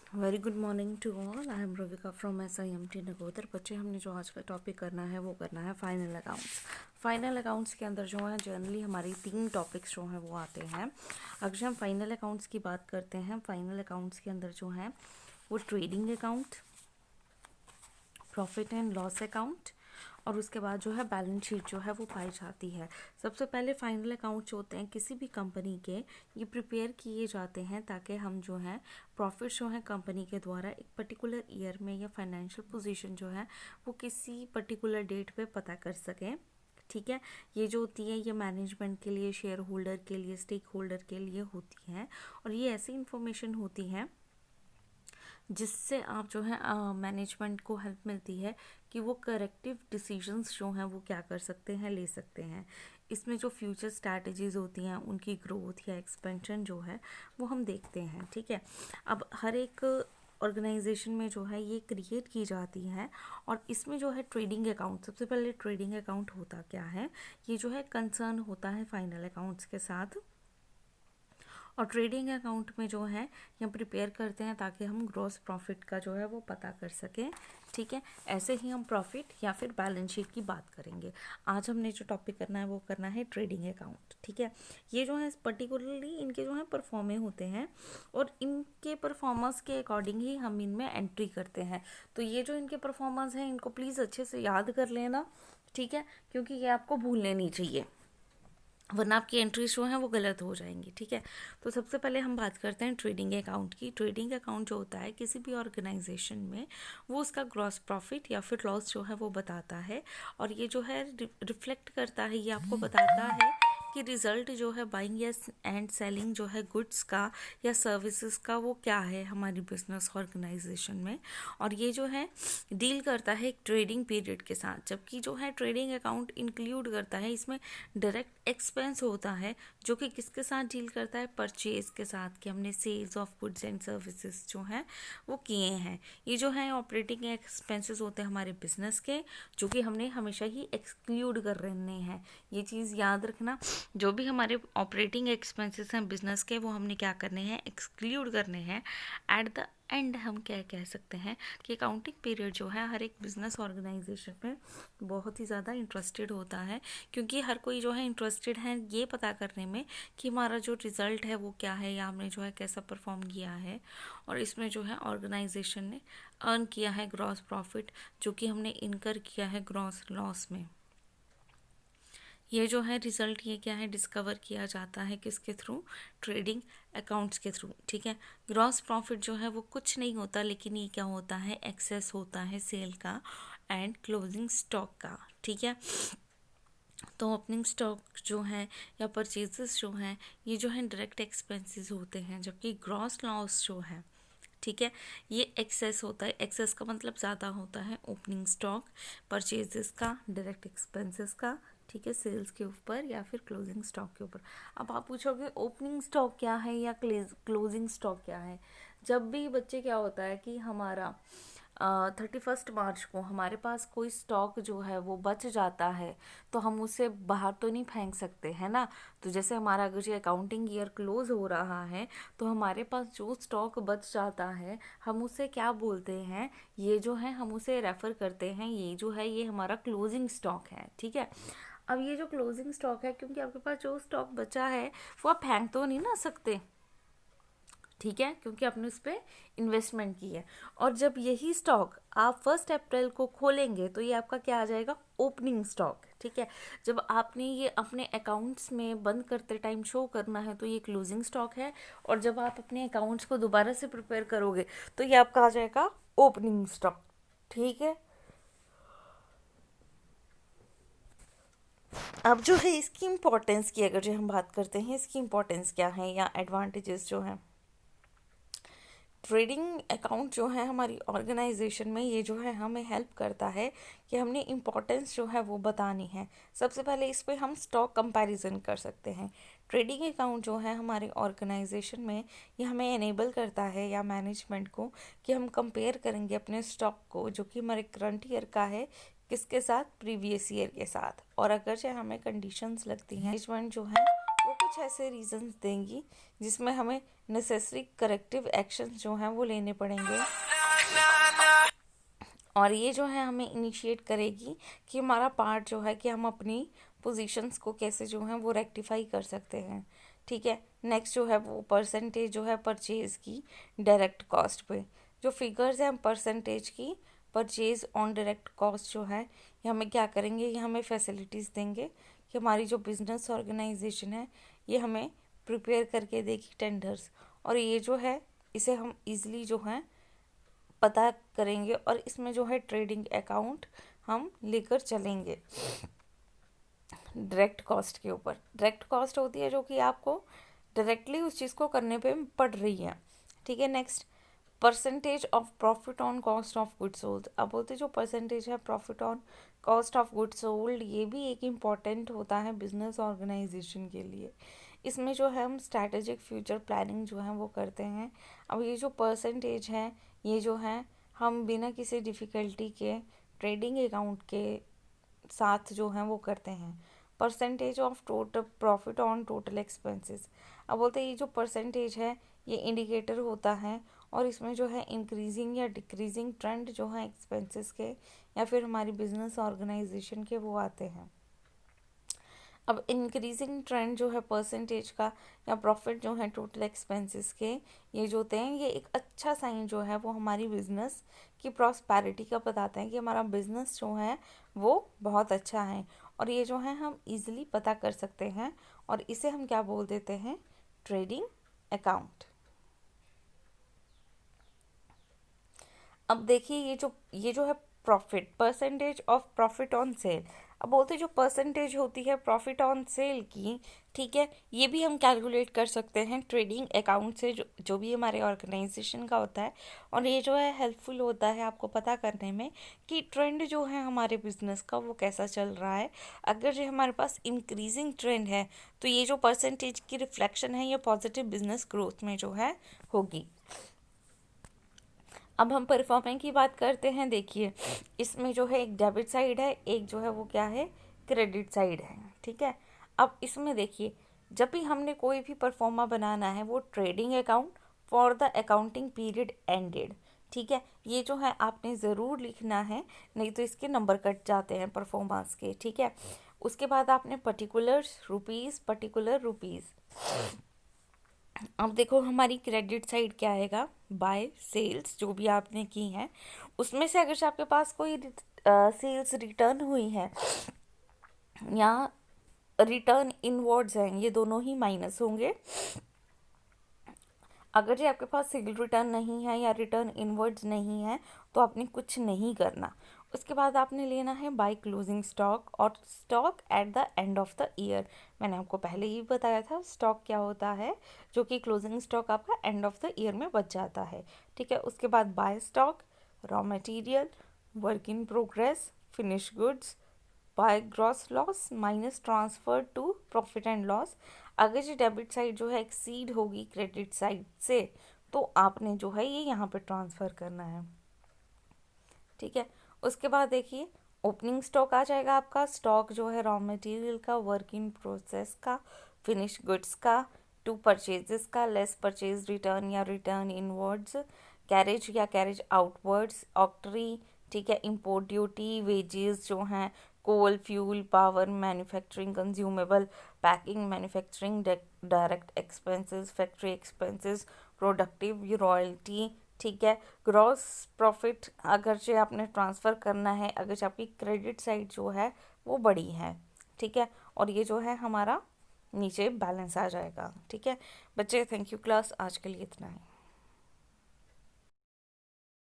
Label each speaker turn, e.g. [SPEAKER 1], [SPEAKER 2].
[SPEAKER 1] Very good morning to all. I am Ravika from SIMT Nagodar. बच्चे, हमने जो आज का टॉपिक करना है वो करना है फाइनल अकाउंट्स। फाइनल अकाउंट्स के अंदर जो है जनरली हमारी 3 टॉपिक्स जो हैं वो आते हैं। अगर हम फाइनल अकाउंट्स की बात करते हैं, फाइनल अकाउंट्स के अंदर जो है वो trading account, profit and loss account और उसके बाद जो है बैलेंस शीट जो है वो पाई जाती है। सबसे पहले फाइनल अकाउंट्स होते हैं किसी भी कंपनी के, ये प्रिपेयर किए जाते हैं ताकि हम जो है प्रॉफिट जो है कंपनी के द्वारा एक पर्टिकुलर ईयर में या फाइनेंशियल पोजीशन जो है वो किसी पर्टिकुलर डेट पे पता कर सकें। ठीक है, ये जो होती है ये मैनेजमेंट के लिए, शेयर होल्डर के लिए, स्टेक होल्डर के लिए होती है और ये ऐसी इंफॉर्मेशन होती है जिससे आप जो है मैनेजमेंट को हेल्प मिलती है कि वो करेक्टिव डिसीजंस जो हैं वो क्या कर सकते हैं, ले सकते हैं। इसमें जो फ्यूचर स्ट्रैटेजीज़ होती हैं उनकी ग्रोथ या एक्सपेंशन जो है वो हम देखते हैं। ठीक है, अब हर एक ऑर्गेनाइजेशन में जो है ये क्रिएट की जाती है और इसमें जो है ट्रेडिंग अकाउंट, सबसे पहले ट्रेडिंग अकाउंट होता क्या है, ये जो है कंसर्न होता है फाइनल अकाउंट्स के साथ। और ट्रेडिंग अकाउंट में जो है हम प्रिपेयर करते हैं ताकि हम ग्रॉस प्रॉफिट का जो है वो पता कर सकें। ठीक है, ऐसे ही हम प्रॉफिट या फिर बैलेंस शीट की बात करेंगे। आज हमने जो टॉपिक करना है वो करना है ट्रेडिंग अकाउंट। ठीक है, ये जो है पर्टिकुलरली इनके जो है परफॉर्मे होते हैं और इनके परफॉर्मेंस के अकॉर्डिंग ही हम इनमें एंट्री करते हैं। तो ये जो इनके परफॉर्मेंस हैं इनको प्लीज़ अच्छे से याद कर लेना। ठीक है, क्योंकि ये आपको भूलने नहीं चाहिए, वरना आपकी एंट्रीज जो हैं वो गलत हो जाएंगी। ठीक है, तो सबसे पहले हम बात करते हैं ट्रेडिंग अकाउंट की। ट्रेडिंग अकाउंट जो होता है किसी भी ऑर्गेनाइजेशन में, वो उसका ग्रॉस प्रॉफिट या फिर लॉस जो है वो बताता है और ये जो है रिफ्लेक्ट करता है, ये आपको बताता है कि रिजल्ट जो है बाइंग या एंड सेलिंग जो है गुड्स का या सर्विसेज का वो क्या है हमारी बिजनेस ऑर्गेनाइजेशन में। और ये जो है डील करता है एक ट्रेडिंग पीरियड के साथ, जबकि जो है ट्रेडिंग अकाउंट इंक्लूड करता है इसमें डायरेक्ट एक्सपेंस होता है जो कि किसके साथ डील करता है, परचेज के साथ, कि हमने sales of goods and services जो हैं वो किए हैं। ये जो है ऑपरेटिंग एक्सपेंसेस होते हैं हमारे बिजनेस के, जो कि हमने हमेशा ही एक्सक्लूड कर रहे हैं। ये चीज़ याद रखना, जो भी हमारे ऑपरेटिंग एक्सपेंसेस हैं बिजनेस के वो हमने क्या करने हैं, एक्सक्लूड करने हैं। एट द एंड हम क्या कह सकते हैं कि अकाउंटिंग पीरियड जो है हर एक बिजनेस ऑर्गेनाइजेशन में बहुत ही ज़्यादा इंटरेस्टेड होता है, क्योंकि हर कोई जो है इंटरेस्टेड है ये पता करने में कि हमारा जो रिज़ल्ट है वो क्या है या हमने जो है कैसा परफॉर्म किया है और इसमें जो है ऑर्गेनाइजेशन ने अर्न किया है ग्रॉस प्रॉफिट, जो कि हमने इनकर किया है ग्रॉस लॉस में। ये जो है रिज़ल्ट ये क्या है, डिस्कवर किया जाता है किसके थ्रू, ट्रेडिंग अकाउंट्स के थ्रू। ठीक है, ग्रॉस प्रॉफिट जो है वो कुछ नहीं होता, लेकिन ये क्या होता है, एक्सेस होता है सेल का एंड क्लोजिंग स्टॉक का। ठीक है, तो ओपनिंग स्टॉक जो है या परचेजेस जो हैं ये जो है डायरेक्ट एक्सपेंसेस होते हैं, जबकि ग्रॉस लॉस जो है, ठीक है, ये एक्सेस होता है। एक्सेस का मतलब ज़्यादा होता है, ओपनिंग स्टॉक, परचेजेस का, डायरेक्ट एक्सपेंसेस का, ठीक है, सेल्स के ऊपर या फिर क्लोजिंग स्टॉक के ऊपर। अब आप पूछोगे ओपनिंग स्टॉक क्या है या क्लोजिंग स्टॉक क्या है। जब भी बच्चे क्या होता है कि हमारा 31 मार्च को हमारे पास कोई स्टॉक जो है वो बच जाता है, तो हम उसे बाहर तो नहीं फेंक सकते है ना। तो जैसे हमारा अगर ये अकाउंटिंग ईयर क्लोज हो रहा है तो हमारे पास जो स्टॉक बच जाता है हम उसे क्या बोलते हैं, ये जो है हम उसे रेफर करते हैं, ये जो है ये हमारा क्लोजिंग स्टॉक है। ठीक है, अब ये जो क्लोजिंग स्टॉक है, क्योंकि आपके पास जो स्टॉक बचा है वो आप फेंक तो नहीं ना सकते, ठीक है, क्योंकि आपने उस पर इन्वेस्टमेंट की है। और जब यही स्टॉक आप 1 अप्रैल को खोलेंगे तो ये आपका क्या आ जाएगा, ओपनिंग स्टॉक। ठीक है, जब आपने ये अपने अकाउंट्स में बंद करते टाइम शो करना है तो ये क्लोजिंग स्टॉक है, और जब आप अपने अकाउंट्स को दोबारा से प्रिपेयर करोगे तो ये आपका आ जाएगा ओपनिंग स्टॉक। ठीक है, अब जो है इसकी इम्पोर्टेंस की अगर जो हम बात करते हैं, इसकी इम्पोर्टेंस क्या है या एडवांटेजेस जो हैं, ट्रेडिंग अकाउंट जो है हमारी ऑर्गेनाइजेशन में, ये जो है हमें हेल्प करता है कि हमने इम्पोर्टेंस जो है वो बतानी है। सबसे पहले इस पर हम स्टॉक कंपैरिजन कर सकते हैं। ट्रेडिंग अकाउंट जो है हमारे ऑर्गेनाइजेशन में, ये हमें एनेबल करता है या मैनेजमेंट को कि हम कंपेयर करेंगे अपने स्टॉक को जो कि हमारे करंट ईयर का है किसके साथ, प्रीवियस ईयर के साथ। और अगर चाहे हमें कंडीशंस लगती हैं, मैनेजमेंट जो है वो कुछ ऐसे रीजंस देंगी जिसमें हमें नेसेसरी करेक्टिव एक्शंस जो हैं वो लेने पड़ेंगे, और ये जो है हमें इनिशिएट करेगी कि हमारा पार्ट जो है कि हम अपनी पोजीशंस को कैसे जो है वो रेक्टिफाई कर सकते हैं। ठीक है, नेक्स्ट जो है वो परसेंटेज जो है परचेज की डायरेक्ट कॉस्ट पे, जो फिगर्स हैं परसेंटेज की परचेज ऑन डायरेक्ट कॉस्ट जो है ये हमें क्या करेंगे, ये हमें फैसिलिटीज़ देंगे कि हमारी जो बिजनेस ऑर्गेनाइजेशन है ये हमें प्रिपेयर करके देगी टेंडर्स, और ये जो है इसे हम इजीली जो है पता करेंगे, और इसमें जो है ट्रेडिंग अकाउंट हम लेकर चलेंगे। डायरेक्ट कॉस्ट के ऊपर, डायरेक्ट कॉस्ट होती है जो कि आपको डायरेक्टली उस चीज़ को करने पे पड़ रही है। ठीक है, next percentage of profit on cost of goods sold. अब बोलते जो परसेंटेज है profit on cost of goods sold, ये भी एक इम्पॉर्टेंट होता है बिजनेस ऑर्गेनाइजेशन के लिए। इसमें जो है हम स्ट्रैटेजिक फ्यूचर प्लानिंग जो है वो करते हैं। अब ये जो परसेंटेज है ये जो है हम बिना किसी डिफ़िकल्टी के ट्रेडिंग अकाउंट के साथ जो है वो करते हैं। Percentage of total profit on total expenses. अब बोलते हैं ये जो परसेंटेज है ये इंडिकेटर होता है, और इसमें जो है इंक्रीजिंग या डिक्रीजिंग ट्रेंड जो है एक्सपेंसेस के या फिर हमारी बिजनेस ऑर्गेनाइजेशन के वो आते हैं। अब इंक्रीजिंग ट्रेंड जो है परसेंटेज का या प्रॉफिट जो है टोटल एक्सपेंसेस के, ये जो होते हैं ये एक अच्छा साइन जो है वो हमारी बिजनेस की प्रॉस्पेरिटी का बताते हैं कि हमारा बिजनेस जो है वो बहुत अच्छा है, और ये जो है हम इजीली पता कर सकते हैं, और इसे हम क्या बोल देते हैं, ट्रेडिंग अकाउंट। अब देखिए ये जो है profit, percentage of profit on sale. अब बोलते जो परसेंटेज होती है प्रॉफिट ऑन सेल की, ठीक है, ये भी हम कैलकुलेट कर सकते हैं ट्रेडिंग अकाउंट से, जो भी हमारे ऑर्गेनाइजेशन का होता है, और ये जो है हेल्पफुल होता है आपको पता करने में कि ट्रेंड जो है हमारे बिजनेस का वो कैसा चल रहा है। अगर जो हमारे पास इंक्रीजिंग ट्रेंड है तो ये जो परसेंटेज की रिफ्लेक्शन है ये पॉजिटिव बिजनेस ग्रोथ में जो है होगी। अब हम परफॉर्मेंस की बात करते हैं। देखिए इसमें जो है एक डेबिट साइड है, एक जो है वो क्या है, क्रेडिट साइड है। ठीक है, अब इसमें देखिए जब भी हमने कोई भी परफॉर्मा बनाना है वो trading account for the accounting period ended. ठीक है, ये जो है आपने ज़रूर लिखना है, नहीं तो इसके नंबर कट जाते हैं परफॉर्मेंस के। ठीक है, उसके बाद आपने पर्टिकुलर रुपीज़। अब देखो हमारी क्रेडिट साइड क्या आएगा, बाय सेल्स जो भी आपने की हैं उसमें से अगर आपके पास कोई सेल्स रिटर्न हुई है या रिटर्न इनवर्ड्स हैं, ये दोनों ही माइनस होंगे। अगर जो आपके पास सेल रिटर्न नहीं है या रिटर्न इनवर्ड्स नहीं है तो आपने कुछ नहीं करना। उसके बाद आपने लेना है बाय क्लोजिंग स्टॉक और stock at the end of the year. मैंने आपको पहले ही बताया था स्टॉक क्या होता है, जो कि क्लोजिंग स्टॉक आपका एंड ऑफ द ईयर में बच जाता है। ठीक है, उसके बाद by stock, raw material, work in progress, finish goods, by gross loss minus transfer to profit and loss. अगर ये डेबिट साइड जो है एक्सीड होगी क्रेडिट साइड से तो आपने जो है ये यहाँ पे ट्रांसफ़र करना है। ठीक है, उसके बाद देखिए ओपनिंग स्टॉक आ जाएगा आपका, स्टॉक जो है रॉ मटेरियल का, वर्क इन प्रोसेस का, फिनिश गुड्स का, टू परचेजेस का, लेस परचेज रिटर्न या रिटर्न इनवर्ड्स, कैरेज या कैरेज आउटवर्ड्स, ऑक्टरी, ठीक है, इंपोर्ट ड्यूटी, वेजेस जो हैं, coal, fuel, power, manufacturing consumable, packing, manufacturing, direct expenses, factory expenses, productive royalty. ठीक है, ग्रॉस प्रॉफिट अगर जो आपने ट्रांसफ़र करना है, अगर जो आपकी क्रेडिट साइड जो है वो बड़ी है। ठीक है, और ये जो है हमारा नीचे बैलेंस आ जाएगा। ठीक है बच्चे, थैंक यू क्लास, आज के लिए इतना है।